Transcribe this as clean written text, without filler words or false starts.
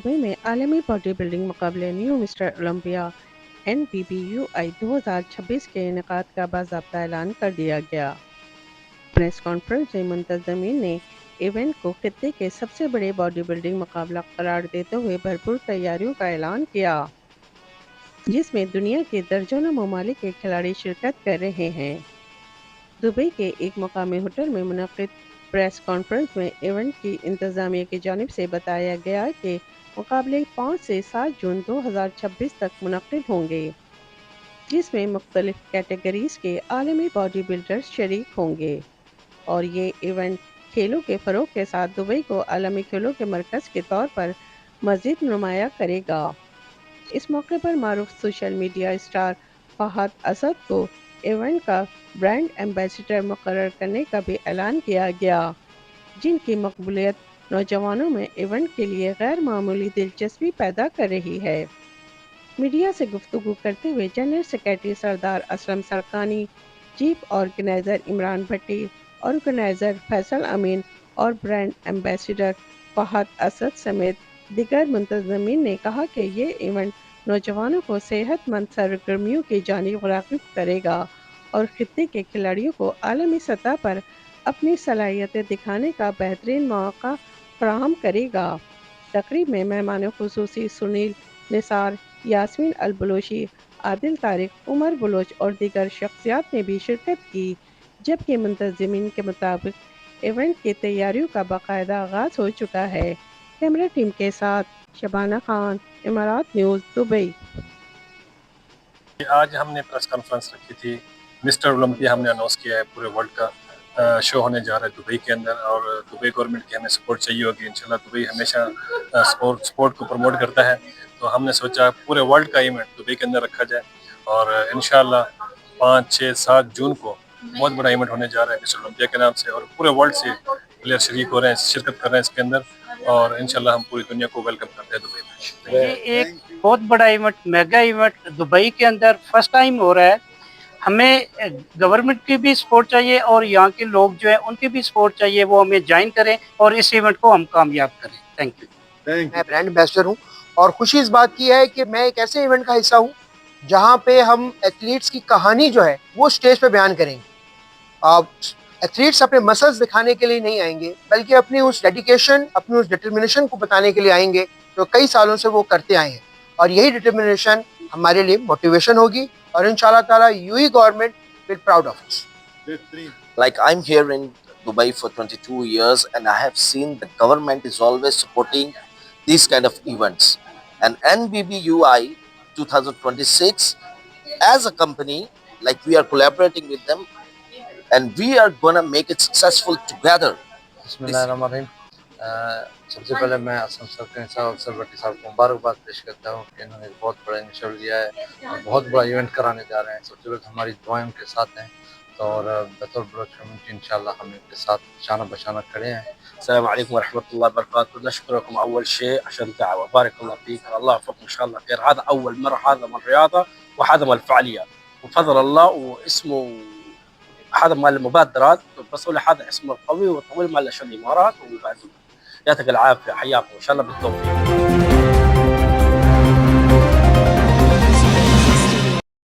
Dubai में आलमी body building मुकाबले न्यू मिस्टर ओलंपिया NBBUI 2026 के इनेकाद का बाज़ाब्ता ऐलान कर दिया गया। प्रेस कॉन्फ्रेंस में मुंतज़मीन ने इवेंट को खित्ते के सबसे बड़े बॉडी बिल्डिंग मुकाबला करार देते हुए भरपूर तैयारियों का ऐलान किया, जिसमें दुनिया के दर्जनों ममालिक के खिलाड़ी शिरकत कर रहे हैं। दुबई के एक मकामी होटल में मुनक़िद प्रेस कॉन्फ्रेंस में इवेंट की इंतज़ामिया की जानिब से बताया गया कि मुकाबले 5 से 7 जून 2026 तक मुनक़िद होंगे, जिसमें मुख्तलिफ कैटेगरीज़ के आलमी बॉडी बिल्डर्स शरीक होंगे और ये इवेंट खेलों के फ़रोग़ के साथ दुबई को आलमी खेलों के मरकज़ के तौर पर मज़ीद नुमाया करेगा। इस मौके पर मारूफ social media star Fahad Asad को इवेंट का ब्रांड एम्बेसडर मुकर्रर करने का भी ऐलान किया गया, जिनकी मकबूलियत नौजवानों में इवेंट के लिए गैर मामूली दिलचस्पी पैदा कर रही है। मीडिया से गुफ्तगू करते हुए जनरल सेक्रेटरी सरदार असलम सरकानी, चीफ ऑर्गेनाइज़र इमरान भट्टी, ऑर्गेनाइज़र फैसल अमीन और ब्रांड एम्बेसडर फहद असद समेत दीगर मुंतज़मीन ने कहा कि ये इवेंट नौजवानों को सेहतमंद सरगर्मियों की जानिब राग़िब करेगा और खित्ते के खिलाड़ियों को आलमी सतह पर अपनी सलाहियतें दिखाने का बेहतरीन मौका फराहम करेगा। तकरीब में मेहमान खुसूसी सुनील निसार, यास्मीन अल बलोची, आदिल तारिक, उमर बलोच और दीगर शख्सियात ने भी शिरकत की, जबकि मुंतज़मीन के मुताबिक इवेंट की तैयारियों का बाकायदा आगाज़ हो चुका है। कैमरा टीम के साथ शबाना खान, इमारात न्यूज़, दुबई। आज हमने प्रेस कॉन्फ्रेंस रखी थी। मिस्टर ओलंपिया हमने अनाउंस किया है, पूरे वर्ल्ड का शो होने जा रहा है दुबई के अंदर, और दुबई गवर्नमेंट की हमें सपोर्ट चाहिए होगी। इंशाल्लाह दुबई हमेशा स्पोर्ट को प्रमोट करता है, तो हमने सोचा पूरे वर्ल्ड का इवेंट दुबई के अंदर रखा जाए और इंशाल्लाह 5, 6, 7 जून को बहुत बड़ा इवेंट होने जा रहा है मिस्टर ओलंपिया के नाम से, और पूरे वर्ल्ड से प्लेयर शरीक हो रहे हैं, शिरकत कर रहे हैं इसके अंदर, और इंशाल्लाह हम पूरी दुनिया को वेलकम करते हैं दुबई में। ये एक बहुत बड़ा इवेंट, मेगा इवेंट दुबई के अंदर फर्स्ट टाइम हो रहा है। हमें गवर्नमेंट की भी सपोर्ट चाहिए और यहाँ के लोग जो है उनकी भी सपोर्ट चाहिए, वो हमें ज्वाइन करें और इस इवेंट को हम कामयाब करें। Thank you. मैं ब्रांड एम्बेसडर हूँ और खुशी इस बात की है कि मैं एक ऐसे इवेंट का हिस्सा हूँ जहाँ पे हम एथलीट्स की कहानी जो है वो स्टेज पे बयान करेंगे। एथलीट्स अपने मसल्स दिखाने के लिए नहीं आएंगे, बल्कि अपनी उस डेडिकेशन, अपनी उस डिटर्मिनेशन को बताने के लिए आएंगे जो कई सालों से वो करते आए हैं, और यही डिटर्मिनेशन हमारे लिए मोटिवेशन होगी और इंशाल्लाह ताला UAE government will proud of us. Like I'm here in Dubai for 22 years and I have seen the government is always supporting these kind of events. And NBBUI 2026 as a company, like we are collaborating with them and we are gonna make it successful together. बिस्मिल्लाहिर्रहमानिर्रहीम। सबसे पहले मैं असम सरकार साहब, अफसर भट्टी साहब को मुबारकबाद पेश करता हूँ कि इन्होंने बहुत बड़ा इनिशिएटिव लिया है और बहुत बड़ा इवेंट कराने जा रहे हैं। सबसे पहले हमारी दुआएं उनके साथ हैं, तो और बतौर बलोच कम्युनिटी इंशाल्लाह हम इनके साथ शाना बशाना खड़े हैं। السلام عليكم ورحمة الله وبركاته. نشكركم أول شيء عشان الدعوة، بارك الله فيك، الله يوفقكم إن شاء الله خير. هذا أول مرة، هذا من الرياضة وهذا من الفعاليات وفضل الله، واسمه هذا مال المبادرات، بس هذا اسمه القوي والطويل مال الإمارات. وبعد يعطيك العافية، حياكم إن شاء الله بالتوفيق.